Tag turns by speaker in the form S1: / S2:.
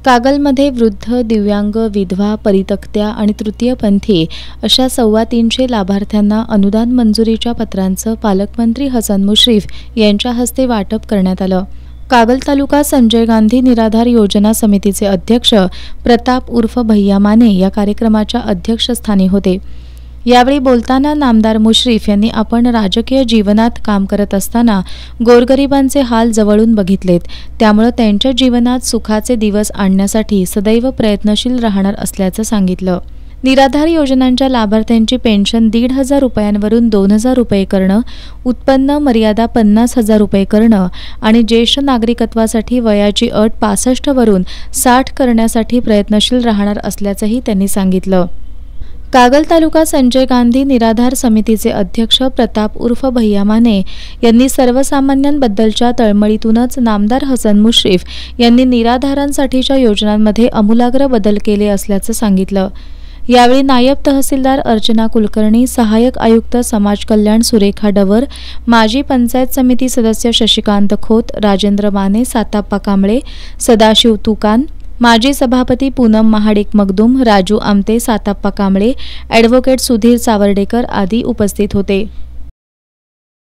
S1: कागलमध्ये वृद्ध, दिव्यांग, विधवा, परित्यक्त्या आणि तृतीयपंथी अशा 350 लाभार्थ्यांना अनुदान मंजुरीच्या पत्रांचं पालकमंत्री हसन मुश्रीफ यांच्या हस्ते वाटप करण्यात आलं। कागल तालुका संजय गांधी निराधार योजना समितीचे अध्यक्ष प्रताप उर्फ भैया माने या कार्यक्रमाच्या अध्यक्षस्थानी होते। यावेळी बोलताना नामदार मुश्रीफ यांनी आपण राजकीय जीवनात काम करत असताना गोरगरिबांचे हाल जवळून बघितलेत, त्यामुळे त्यांच्या जीवनात सुखाचे दिवस आणण्यासाठी सदैव प्रयत्नशील राहणार असल्याचं सांगितलं। निराधार योजनांच्या लाभार्थ्यांची पेन्शन 1,500 रुपयांवरून 2,000 रुपये करणं, उत्पन्न मर्यादा 50,000 रुपये करणं आणि ज्येष्ठ नागरिकत्वासाठी वयाची अट 65 वरून 60 करण्यासाठी प्रयत्नशील राहणार असल्याचंही त्यांनी सांगितलं। कागल तालुका संजय गांधी निराधार समितीचे अध्यक्ष प्रताप उर्फ भैया माने यांनी सर्वसामान्यांबद्दलच्या तळमळीतूनच नामदार हसन मुश्रीफ यांनी निराधारांसाठीच्या योजनांमध्ये आमूलाग्र बदल केले असल्याचं सांगितलं। यावेळी नायब तहसीलदार अर्चना कुलकर्णी, सहाय्यक आयुक्त समाज कल्याण सुरेखा डवर, माजी पंचायत समिती सदस्य शशिकांत खोत, राजेंद्र माने, साताप्पा कांबळे, सदाशिव तुकान, माजी सभापती पूनम महाडिक मगदूम, राजू आमते, साताप्पा कांबळे, ॲडव्होकेट सुधीर सावर्डेकर आदी उपस्थित होते।